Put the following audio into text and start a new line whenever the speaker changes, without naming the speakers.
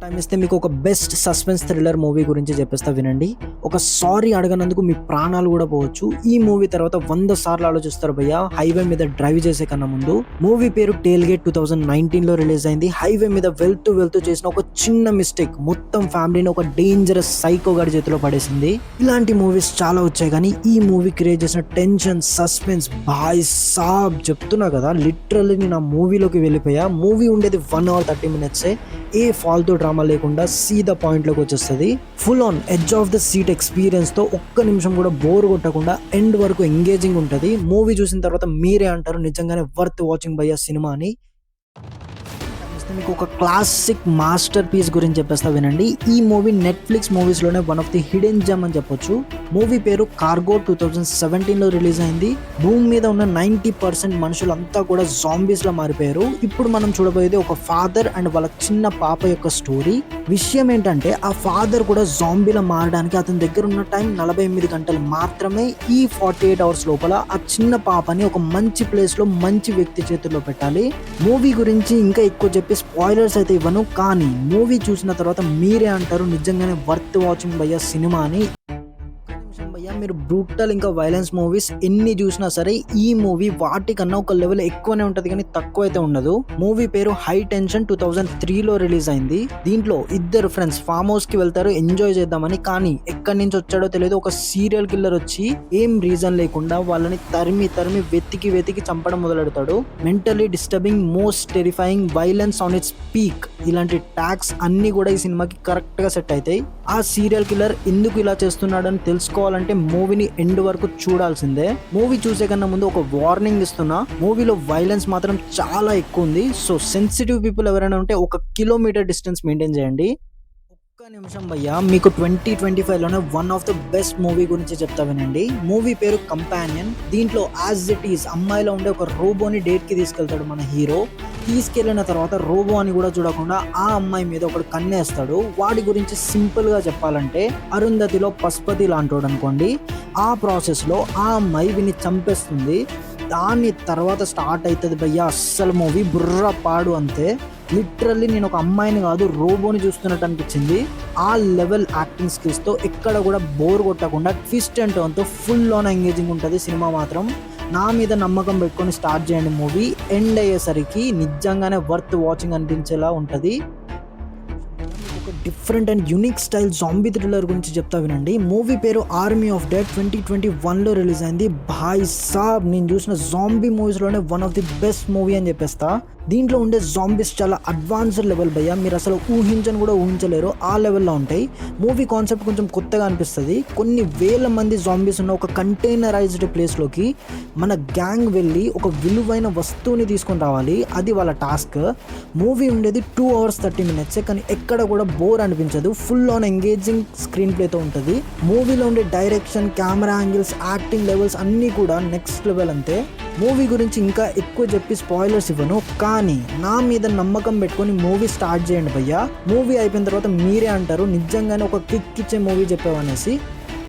Time ఇస్తే మీకు ఒక బెస్ట్ సస్పెన్స్ థ్రిల్లర్ మూవీ గురించి చెప్పేస్తా వినండి. ఒక సారీ అడగనందుకు మీ ప్రాణాలు కూడా పోవచ్చు. ఈ మూవీ తర్వాత 100 సార్లు ఆలోచిస్తారు భయ్య హైవే మీద డ్రైవ్ చేసే కన్నా ముందు. మూవీ పేరు టేల్ గేట్ 2019 లో రిలీజ్ అయింది. హైవే మీద వెళ్తూ చేసిన ఒక చిన్న మిస్టేక్ మొత్తం ఫ్యామిలీని ఒక డేంజరస్ సైకో గాడి చేతిలో పడేసింది. ఇలాంటి మూవీస్ చాలా వచ్చాయి కానీ ఈ మూవీ క్రియేట్ చేసిన టెన్షన్ సస్పెన్స్ భాయ్ సాబ్ చెప్తున్నా కదా, లిటరల్లీ నేను ఆ మూవీలోకి వెళ్ళిపోయా. మూవీ ఉండేది 1 hour 30 minutes. ఏ ఫాల్తూ డ్రామా లేకుండా సీదా పాయింట్లోకి వచ్చేస్తుంది. Full on edge of the seat experience తో ఒక్క నిమిషం కూడా బోర్ కొట్టకుండా ఎండ్ వరకు ఎంగేజింగ్ ఉంటుంది. మూవీ చూసిన తర్వాత మీరే అంటారు నిజంగానే వర్త్ వాచింగ్ బై సినిమా అని. మీకు ఒక క్లాసిక్ మాస్టర్ పీస్ గురించి చెప్పేస్తా వినండి. ఈ మూవీ నెట్ఫ్లిక్స్ మూవీస్ లోనే one of the hidden gem అని చెప్పొచ్చు. మూవీ పేరు కార్గో 2017 లో రిలీజ్ అయింది. భూమి మీద ఉన్న 90% మనుషులంతా కూడా జాంబీస్ లా మారిపోయారు. ఇప్పుడు మనం చూడబోయేది ఒక ఫాదర్ అండ్ వాళ్ళ చిన్న పాప యొక్క స్టోరీ. విషయం ఏంటంటే ఆ ఫాదర్ కూడా జాంబీలా మారడానికి అతని దగ్గర ఉన్న టైం 48 గంటలు మాత్రమే. ఈ 48 hours లోపల ఆ చిన్న పాపని ఒక మంచి ప్లేస్ లో మంచి వ్యక్తి చేతుల్లో పెట్టాలి. మూవీ గురించి ఇంకా ఎక్కువ చెప్పి స్పాయిలర్స్ అయితే ఇవ్వను, కానీ మూవీ చూసిన తర్వాత మీరే అంటారు నిజంగానే వర్త్ వాచింగ్ భయ్య సినిమా అని. మీరు బ్రూటల్ ఇంకా వైలెన్స్ మూవీస్ ఎన్ని చూసినా సరే ఈ మూవీ వాటికన్నా ఒక లెవెల్ ఎక్కువనే ఉంటది కానీ తక్కువ అయితే ఉండదు. మూవీ పేరు హై టెన్షన్ 2003 లో రిలీజ్ అయింది. దీంట్లో ఇద్దరు ఫ్రెండ్స్ ఫామ్ హౌస్ కి వెళ్తారు ఎంజాయ్ చేద్దామని, కానీ ఎక్కడి నుంచి వచ్చాడో తెలియదు ఒక సీరియల్ కిల్లర్ వచ్చి ఏం రీజన్ లేకుండా వాళ్ళని తరిమి వెతికి చంపడం మొదలెడతాడు. Mentally disturbing, most terrifying, violence on its peak, ఇలాంటి ట్యాగ్స్ అన్ని కూడా ఈ సినిమాకి కరెక్ట్ గా సెట్ అవుతాయి. ఆ సీరియల్ కిల్లర్ ఎందుకు ఇలా చేస్తున్నాడని తెలుసుకోవాలంటే మూవీని ఎండ్ వరకు చూడాల్సిందే. మూవీ చూసే కన్నా ముందు ఒక వార్నింగ్ ఇస్తున్నా, మూవీలో వైలెన్స్ మాత్రం చాలా ఎక్కువ ఉంది. సో సెన్సిటివ్ పీపుల్ ఎవరైనా ఉంటే 1 kilometer డిస్టెన్స్ మెయింటైన్ చేయండి. ఒక్క నిమిషం భయ్యా, మీకు 2025 లోనే one of the best movie గురించి చెప్తా వినండి. మూవీ పేరు కంపానియన్. దీంట్లో యాజ్ ఇట్ ఈస్ అమ్మాయిలో ఉండే ఒక రోబోని డేట్ కి తీసుకెళ్తాడు మన హీరో. తీసుకెళ్లిన తర్వాత రోబో అని కూడా చూడకుండా ఆ అమ్మాయి మీద ఒకడు కన్నేస్తాడు. వాడి గురించి సింపుల్ గా చెప్పాలంటే అరుంధతిలో పశుపతి లాంటోడు అనుకోండి. ఆ ప్రాసెస్ లో ఆ అమ్మాయి వీని చంపేస్తుంది. దాని తర్వాత స్టార్ట్ అవుతుంది భయ్యా అస్సలు మూవీ బుర్ర పాడు అంతే. లిటరల్లీ నేను ఒక అమ్మాయిని కాదు రోబోని చూస్తున్నట్టు అనిపించింది. ఆ లెవెల్ యాక్టింగ్ స్కిల్స్ తో ఎక్కడ కూడా బోర్ కొట్టకుండా ట్విస్ట్ అండ్ టర్న్ తో ఫుల్ ఆన్ ఎంగేజింగ్ ఉంటుంది సినిమా మాత్రం. నా మీద నమ్మకం పెట్టుకొని స్టార్ట్ చేయండి. మూవీ ఎండ్ అయ్యేసరికి నిజంగానే వర్త్ వాచింగ్ అనిపించేలా ఉంటుంది. ఒక different and unique style zombie thriller గురించి చెప్తా వినండి. మూవీ పేరు ఆర్మీ ఆఫ్ డెడ్ 2021 లో రిలీజ్ అయింది. భాయ్ సాబ్ నేను చూసిన జాంబీ మూవీస్ లోనే one of the best movie అని చెప్పేస్తా. దీంట్లో ఉండే జాంబీస్ చాలా అడ్వాన్స్డ్ లెవెల్ భయ్యా, మీరు అసలు ఊహించని కూడా ఊహించలేరు ఆ లెవెల్లో ఉంటాయి. మూవీ కాన్సెప్ట్ కొంచెం కొత్తగా అనిపిస్తుంది. కొన్ని వేల మంది జాంబీస్ ఉన్న ఒక కంటైనరైజ్డ్ ప్లేస్లోకి మన గ్యాంగ్ వెళ్ళి ఒక విలువైన వస్తువుని తీసుకొని రావాలి. అది వాళ్ళ టాస్క్. మూవీ ఉండేది 2 hours 30 minutes, కానీ ఎక్కడ కూడా బోర్ అనిపించదు. ఫుల్ ఆన్ ఎంగేజింగ్ స్క్రీన్ ప్లేతో ఉంటుంది. మూవీలో ఉండే direction, camera angles, acting levels అన్నీ కూడా నెక్స్ట్ లెవెల్ అంతే. మూవీ గురించి ఇంకా ఎక్కువ చెప్పి స్పాయిలర్స్ ఇవ్వను, కానీ నా మీద నమ్మకం పెట్టుకొని మూవీ స్టార్ట్ చేయండి భయ్యా. మూవీ అయిపోయిన తర్వాత మీరే అంటారు నిజంగానే ఒక కిక్ ఇచ్చే మూవీ చెప్పావనేసి.